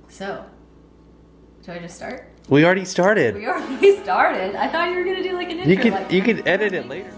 So, do I just start? We already started. We already started. I thought you were gonna do like an intro. You could edit it later.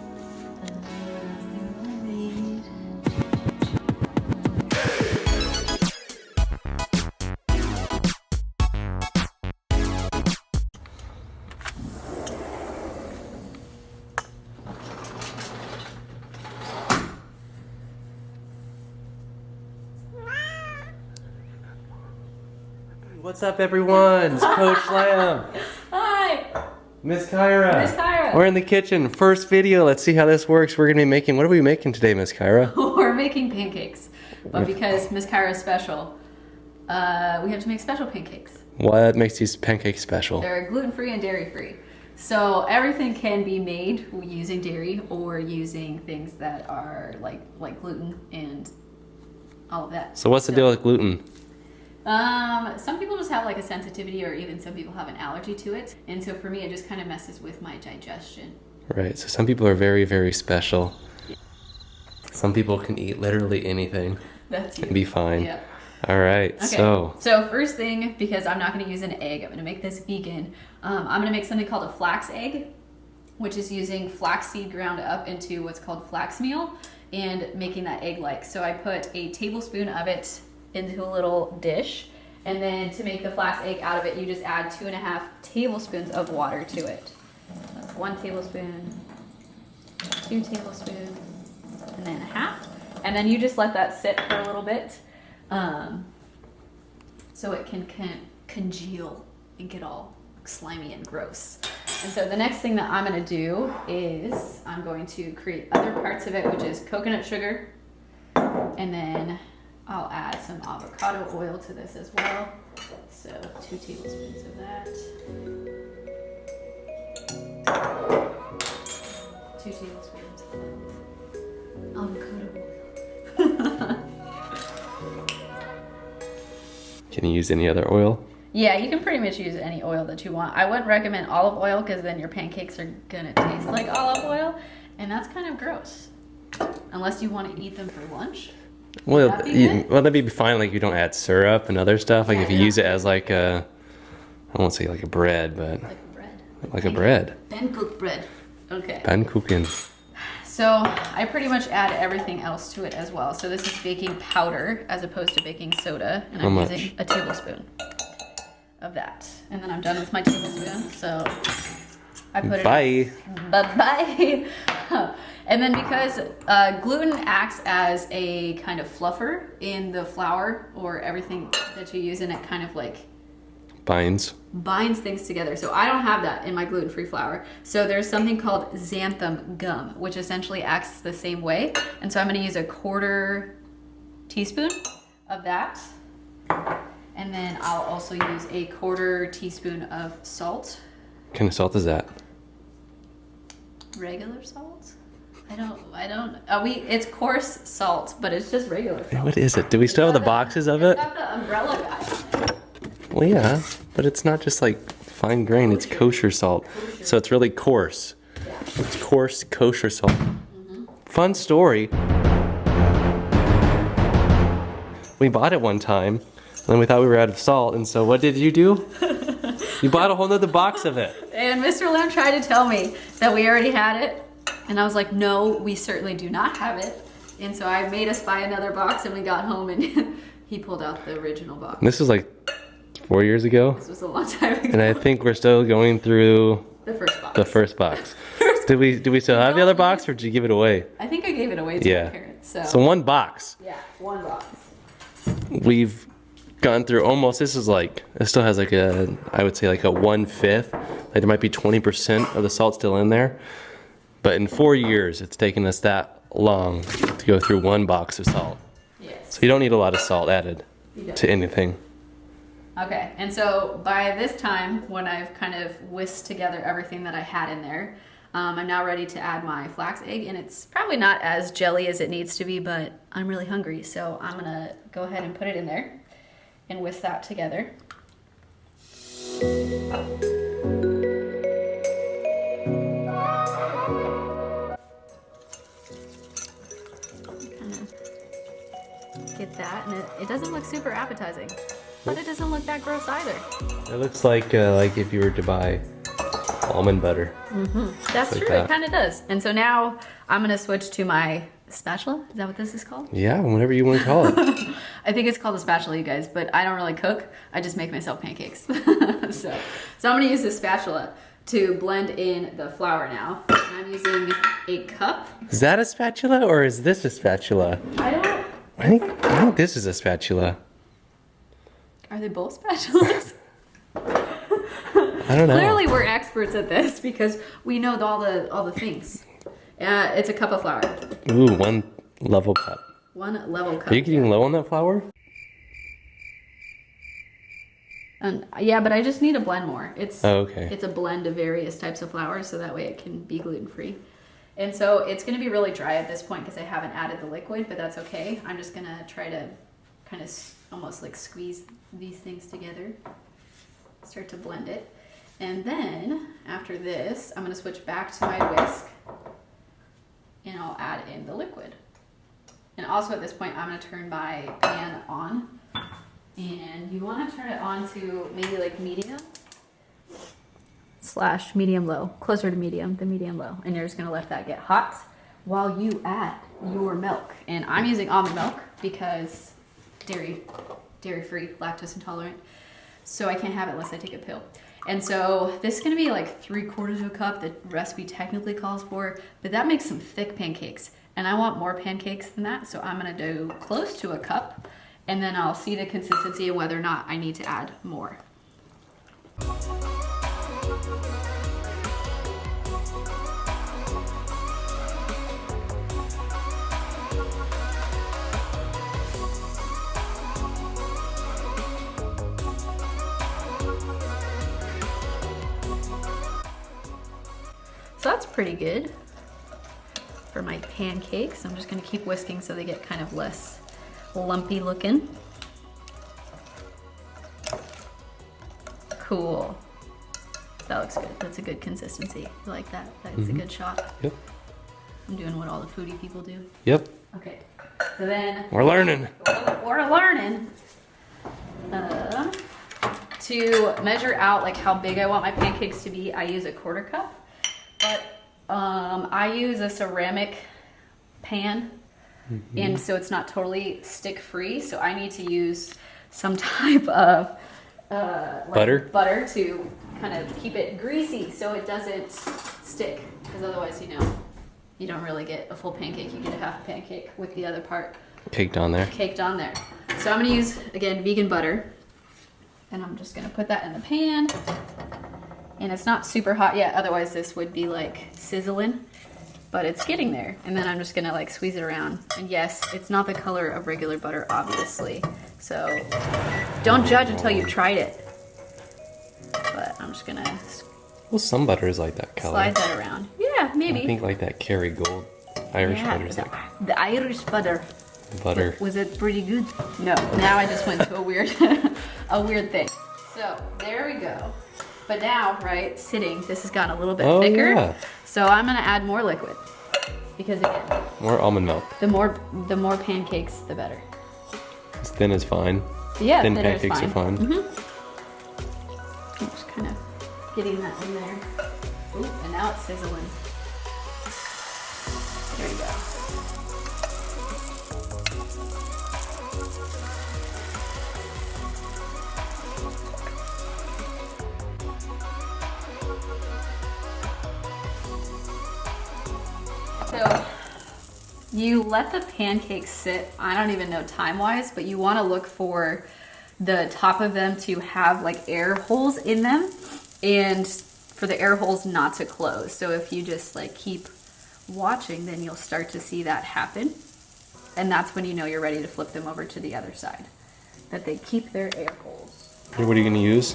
What's up, everyone? It's Coach Lamb. Hi, Miss Kyra. Miss Kyra. We're in the kitchen. First video. Let's see how this works. We're gonna be making. What are we making today, Miss Kyra? We're making pancakes, but because Miss Kyra is special, we have to make special pancakes. What makes these pancakes special? They're gluten-free and dairy-free. So everything can be made using dairy or using things that are like gluten and all of that. So what's the deal with gluten? Some people just have like a sensitivity, or even some people have an allergy to it. And so for me, it just kind of messes with my digestion. Right. So some people are very, very special. Some people can eat literally anything. That's you. And be fine. Yeah. All right. Okay. So first thing, because I'm not going to use an egg, I'm going to make this vegan. I'm going to make something called a flax egg, which is using flaxseed ground up into what's called flax meal and making that egg-like. So I put a tablespoon of it into a little dish, and then to make the flax egg out of it, you just add 2.5 tablespoons of water to it. That's 1 tablespoon, 2 tablespoons, and then 1/2. And then you just let that sit for a little bit, so it can congeal and get all slimy and gross. And so the next thing that I'm going to do is I'm going to create other parts of it, which is coconut sugar, and then I'll add some avocado oil to this as well. So 2 tablespoons of that. 2 tablespoons of avocado oil. can you use any other oil? Yeah, you can pretty much use any oil that you want. I wouldn't recommend olive oil because then your pancakes are gonna taste like olive oil, and that's kind of gross. Unless you want to eat them for lunch. Well, that'd be fine. Like you don't add syrup and other stuff. Like if you use it as like a, I won't say like a bread, but Like a bread. like a bread. Pancake bread. Okay. Pannkuchen. So I pretty much add everything else to it as well. So this is baking powder as opposed to baking soda, and I'm using a tablespoon of that. And then I'm done with my tablespoon. So I put Bye. Bye. And then because gluten acts as a kind of fluffer in the flour or everything that you use in it, kind of like Binds things together. So I don't have that in my gluten-free flour. So there's something called xanthan gum, which essentially acts the same way. And so I'm going to use a 1/4 teaspoon of that. And then I'll also use a 1/4 teaspoon of salt. What kind of salt is that? Regular salt? It's coarse salt, but it's just regular salt. What is it? Do we still have the boxes of it? It's got the umbrella guy. Well, yeah, but it's not just like fine grain. It's kosher salt, so it's really coarse. Yeah. It's coarse kosher salt. Fun story. We bought it one time, and then we thought we were out of salt, and so what did you do? You bought a whole nother box of it. And Mr. Lamb tried to tell me that we already had it. And I was like, no, we certainly do not have it. And so I made us buy another box, and we got home and he pulled out the original box. And this was like 4 years ago. This was a long time ago. And I think we're still going through the first box. the first box. Do we still have the other box, or did you give it away? I think I gave it away to my parents. So 1 box. Yeah, 1 box. We've gone through almost, this still has like I would say like a 1/5. Like there might be 20% of the salt still in there. But in 4 years, it's taken us that long to go through 1 box of salt. Yes. So you don't need a lot of salt added to anything. Okay, and so by this time, when I've kind of whisked together everything that I had in there, I'm now ready to add my flax egg, and it's probably not as jelly as it needs to be, but I'm really hungry, so I'm gonna go ahead and put it in there and whisk that together. Get that, and it doesn't look super appetizing. But it doesn't look that gross either. It looks like if you were to buy almond butter. That's like true, that. it kind of does. And so now I'm gonna switch to my spatula. Is that what this is called? Yeah, whatever you want to call it. I think it's called a spatula, you guys, but I don't really cook. I just make myself pancakes. so I'm gonna use this spatula to blend in the flour now. And I'm using a cup. Is that a spatula or is this a spatula? I think this is a spatula. Are they both spatulas? I don't know. Clearly we're experts at this because we know all the things. It's a cup of flour. Ooh, one level cup. One level cup. Are you getting low on that flour? Yeah, but I just need to blend more. It's okay. It's a blend of various types of flour, so that way it can be gluten-free. And so it's going to be really dry at this point because I haven't added the liquid, but that's okay. I'm just going to try to kind of almost like squeeze these things together. Start to blend it. And then after this, I'm going to switch back to my whisk and I'll add in the liquid. And also at this point, I'm going to turn my pan on. And you want to turn it on to maybe like medium / medium low, closer to medium than medium low. And you're just going to let that get hot while you add your milk. And I'm using almond milk because dairy-free, lactose intolerant. So I can't have it unless I take a pill. And so this is going to be like 3/4 of a cup. The recipe technically calls for, but that makes some thick pancakes. And I want more pancakes than that. So I'm going to do close to a cup. And then I'll see the consistency of whether or not I need to add more. So that's pretty good for my pancakes. I'm just gonna keep whisking so they get kind of less lumpy looking. Cool. That looks good. That's a good consistency. You like that? That's a good shot. Yep. I'm doing what all the foodie people do. Yep. Okay. So then We're learning. we're learning to measure out like how big I want my pancakes to be. I use a 1/4 cup, but I use a ceramic pan. And so it's not totally stick free. So I need to use some type of like butter to kind of keep it greasy so it doesn't stick. Because otherwise, you know, you don't really get a full pancake. You get a half a pancake with the other part Caked on there. caked on there. So I'm gonna use, again, vegan butter. And I'm just gonna put that in the pan. And it's not super hot yet. Otherwise this would be like sizzling. But it's getting there. And then I'm just gonna like squeeze it around. And yes, it's not the color of regular butter, obviously. So don't judge until you've tried it. But I'm just gonna Well, some butter is like that color. slide that around. Yeah, maybe. I think like that Kerrygold Irish butter is like the Irish butter. butter. Was it pretty good? No. Now I just went to a weird thing. So there we go. But now, right, sitting, this has gotten a little bit thicker. Yeah. So I'm gonna add more liquid. Because again, More almond milk. the more pancakes, the better. As thin as fine. Yeah, Thin thinner is pancakes are fine. I'm just kind of getting that in there. Ooh, and now it's sizzling. There you go. So you let the pancakes sit, I don't even know time-wise, but you want to look for the top of them to have like air holes in them and for the air holes not to close. So if you just like keep watching, then you'll start to see that happen. And that's when you know you're ready to flip them over to the other side, that they keep their air holes. Hey, what are you gonna use?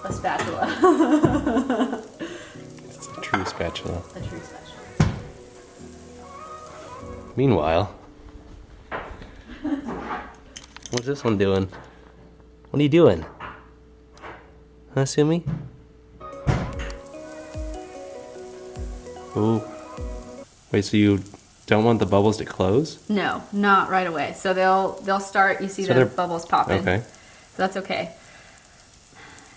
A spatula. It's a true spatula. A true spatula. Meanwhile, what's this one doing? What are you doing? Huh, Sumi? Ooh. Wait, so you don't want the bubbles to close? No, not right away. So they'll start, you see So the they're- bubbles popping. Okay. that's okay.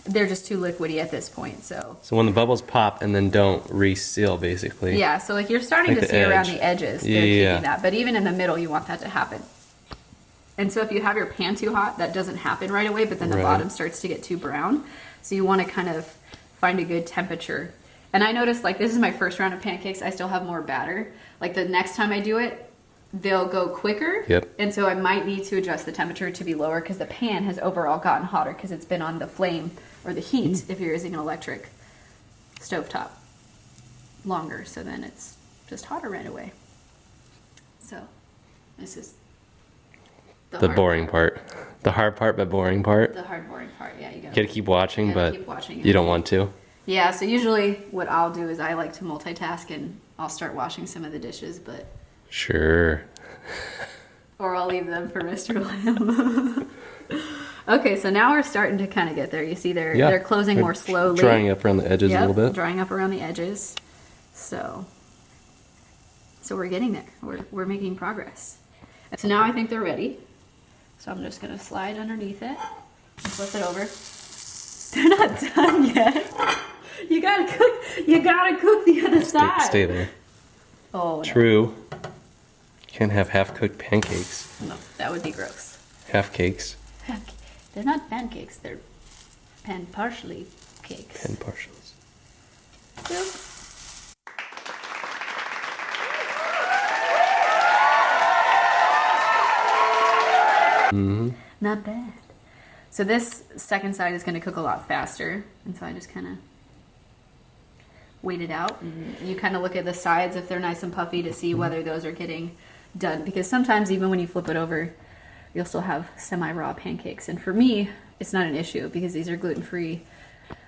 They're just too liquidy at this point, so. So when the bubbles pop and then don't reseal, basically. Yeah, so like you're starting Like to the see around edge. the edges, they're Yeah. keeping that. But even in the middle, you want that to happen. And so if you have your pan too hot, that doesn't happen right away, but then the Right. bottom starts to get too brown. So you want to kind of find a good temperature. And I noticed, like, this is my first round of pancakes. I still have more batter. Like, the next time I do it, they'll go quicker. Yep. And so I might need to adjust the temperature to be lower because the pan has overall gotten hotter because it's been on the flame or the heat if you're using an electric stovetop longer. So then it's just hotter right away. So this is The hard boring part. The hard part, but boring part. The hard, boring part. Yeah, you Gotta keep watching, you gotta but keep watching. you don't want to. Yeah, so usually what I'll do is I like to multitask and I'll start washing some of the dishes, but Sure. or I'll leave them for Mr. Lamb. Okay, so now we're starting to kind of get there. You see they're closing more slowly. Drying up around the edges a little bit. Drying up around the edges. So we're getting there. We're making progress. So now I think they're ready. So I'm just gonna slide underneath it and flip it over. They're not done yet. You gotta cook the other side. Stay there. Oh no. True. Can't have half-cooked pancakes. No, that would be gross. Half cakes. They're not pancakes, they're pan partially cakes. Pan partials. Not bad. So this second side is going to cook a lot faster, and so I just kind of wait it out. And you kind of look at the sides if they're nice and puffy to see whether those are getting done, because sometimes even when you flip it over, you'll still have semi-raw pancakes. And for me, it's not an issue because these are gluten-free,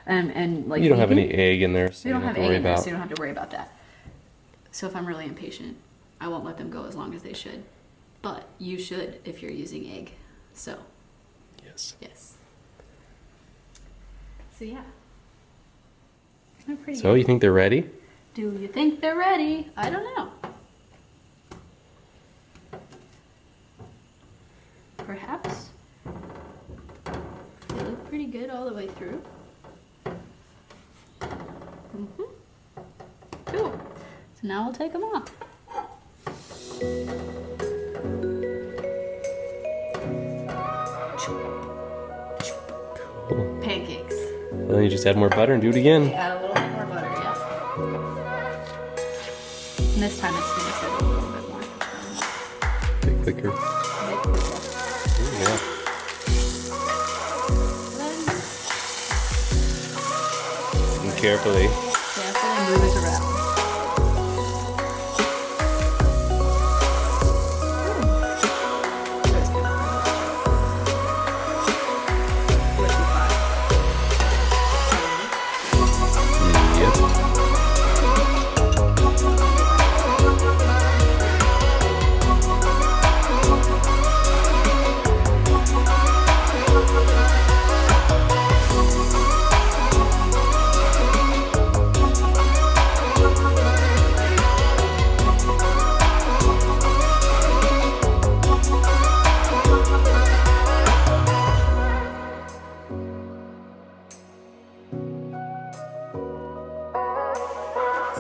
and like You don't have any egg in there, so we you don't have to egg worry in there, about. so you don't have to worry about that. So if I'm really impatient, I won't let them go as long as they should. But you should if you're using egg. So, Yes. yes. So yeah. They're pretty So good. you think they're ready? Do you think they're ready? I don't know. Perhaps. They look pretty good all the way through. Cool. So now we'll take them off. Cool. Pancakes. Well, then you just add more butter and do it again. Add a little bit more butter, yeah. And this time it's going to sit a little bit more. A bit quicker. A bit quicker. Yeah. And carefully. Carefully move it around. Yep.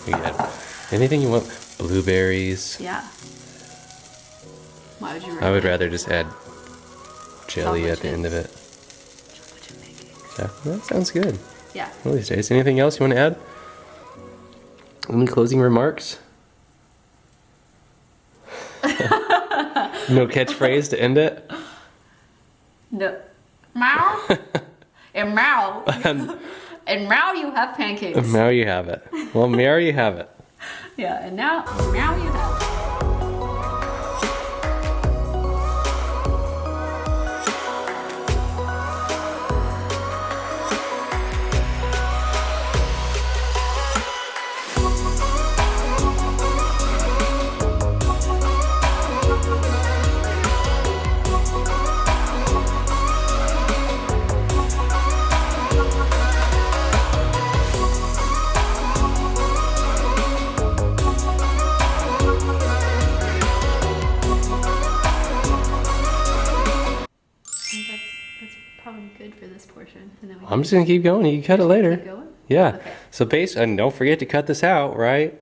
You got anything you want. Blueberries. Yeah. Why would you I would rather just add jelly Chocolate at the end of it. Chocolate pancakes. Yeah, that sounds good. Yeah. One of these days. Anything else you want to add? Any closing remarks? No catchphrase to end it? No. Meow. And meow. And meow, you have pancakes. Now you have it. Well, there you have it. Yeah, and now you have it. read for this portion? And then we I'm just gonna keep going. You can cut it later. keep going? Yeah. Okay. So basically, and don't forget to cut this out, right?